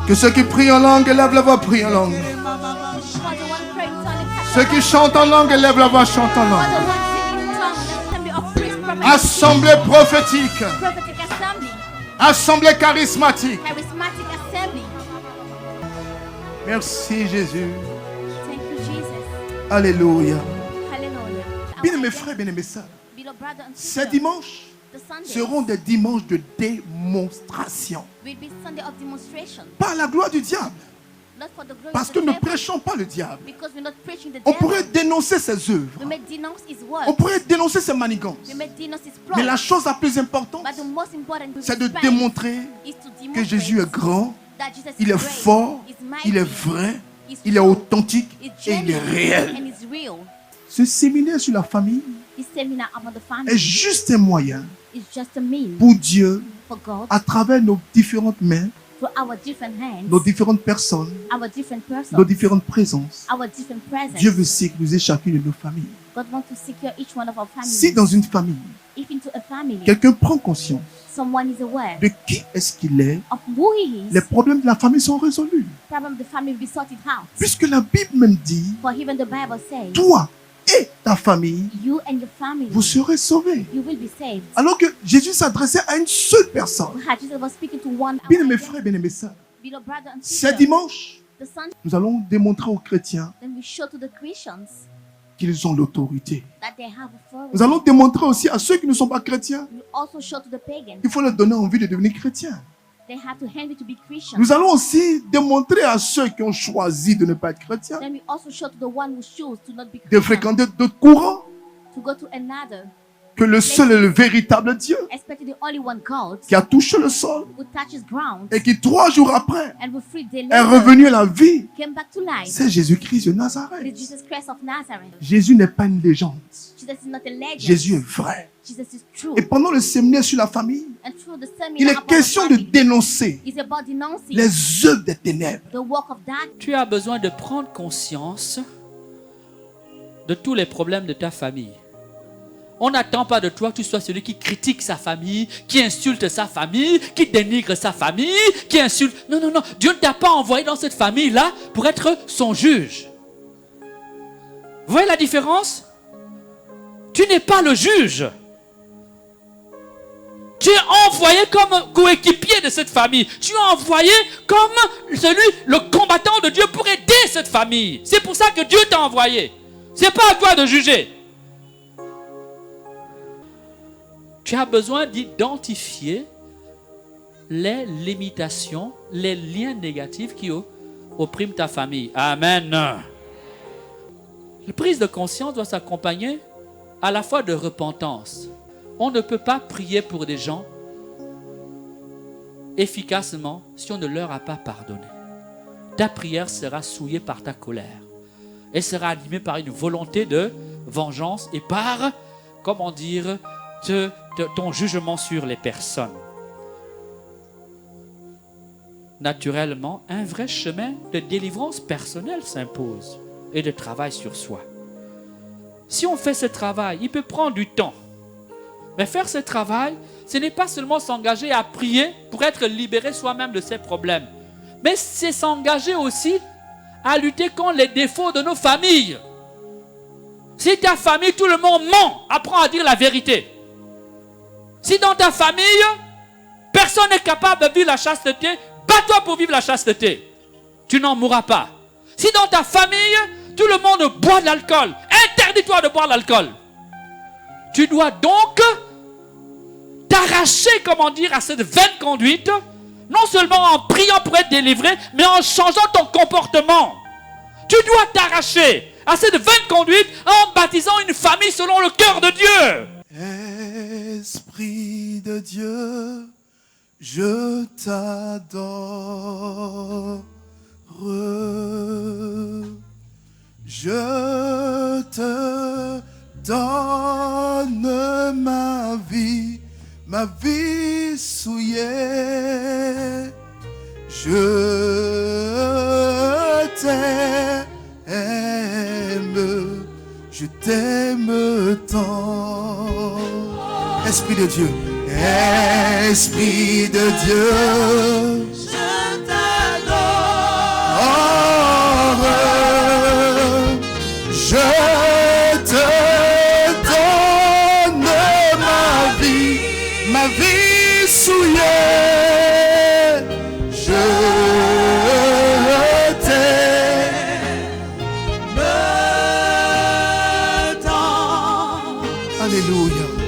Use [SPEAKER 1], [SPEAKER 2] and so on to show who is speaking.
[SPEAKER 1] Que ceux qui prient en langue élèvent la voix, prient en langue. Ceux qui chantent en langue élèvent la voix, chantent en langue. Assemblée prophétique. Assemblée charismatique. Merci Jésus. Alléluia. Bien-aimés frères, bien-aimés sœurs, ces dimanches seront des dimanches de démonstration. Par la gloire du diable. Parce que nous ne prêchons pas le diable. On pourrait dénoncer ses œuvres. On pourrait dénoncer ses manigances. Mais la chose la plus importante, c'est de démontrer que Jésus est grand, il est fort, il est vrai, il est authentique et il est réel. Ce séminaire sur la famille est juste un moyen pour Dieu, à travers nos différentes mains, nos différentes personnes, nos différentes présences. Dieu veut sécuriser chacune de nos familles. Si dans une famille, quelqu'un prend conscience de qui est-ce qu'il est, les problèmes de la famille sont résolus. Puisque la Bible même dit, toi et ta famille, vous serez sauvés. Alors que Jésus s'adressait à une seule personne. Bien mes frères, bien mes sœurs, ce dimanche, nous allons démontrer aux chrétiens qu'ils ont l'autorité. Nous allons démontrer aussi à ceux qui ne sont pas chrétiens qu'il faut leur donner envie de devenir chrétiens. Nous allons aussi démontrer à ceux qui ont choisi de ne pas être chrétiens de fréquenter d'autres courants, que le seul et le véritable Dieu qui a touché le sol et qui 3 jours après est revenu à la vie, c'est Jésus-Christ de Nazareth. Jésus n'est pas une légende. Jésus est vrai. Et pendant le séminaire sur la famille, il est question de dénoncer les œuvres des ténèbres.
[SPEAKER 2] Tu as besoin de prendre conscience de tous les problèmes de ta famille. On n'attend pas de toi que tu sois celui qui critique sa famille, qui insulte sa famille, qui dénigre sa famille, qui insulte... Non, non, non. Dieu ne t'a pas envoyé dans cette famille-là pour être son juge. Vous voyez la différence? Tu n'es pas le juge. Tu es envoyé comme coéquipier de cette famille. Tu es envoyé comme le combattant de Dieu pour aider cette famille. C'est pour ça que Dieu t'a envoyé. Ce n'est pas à toi de juger. Tu as besoin d'identifier les limitations, les liens négatifs qui oppriment ta famille. Amen. La prise de conscience doit s'accompagner à la fois de repentance. On ne peut pas prier pour des gens efficacement si on ne leur a pas pardonné. Ta prière sera souillée par ta colère et sera animée par une volonté de vengeance et par, comment dire, ton jugement sur les personnes. Naturellement, un vrai chemin de délivrance personnelle s'impose et de travail sur soi. Si on fait ce travail, il peut prendre du temps. Mais faire ce travail, ce n'est pas seulement s'engager à prier pour être libéré soi-même de ses problèmes, mais c'est s'engager aussi à lutter contre les défauts de nos familles. Si ta famille, tout le monde ment, apprends à dire la vérité. Si dans ta famille, personne n'est capable de vivre la chasteté, bats-toi pour vivre la chasteté. Tu n'en mourras pas. Si dans ta famille, tout le monde boit de l'alcool, interdis-toi de boire de l'alcool. Tu dois donc t'arracher, comment dire, à cette vaine conduite, non seulement en priant pour être délivré, mais en changeant ton comportement. Tu dois t'arracher à cette vaine conduite en baptisant une famille selon le cœur de Dieu.
[SPEAKER 1] Esprit de Dieu, je t'adore. Je te donne ma vie souillée. Je t'aime tant. Esprit de Dieu, Esprit de Dieu,
[SPEAKER 3] je t'adore.
[SPEAKER 1] Je te donne ma vie souillée. Je t'aime. Alléluia.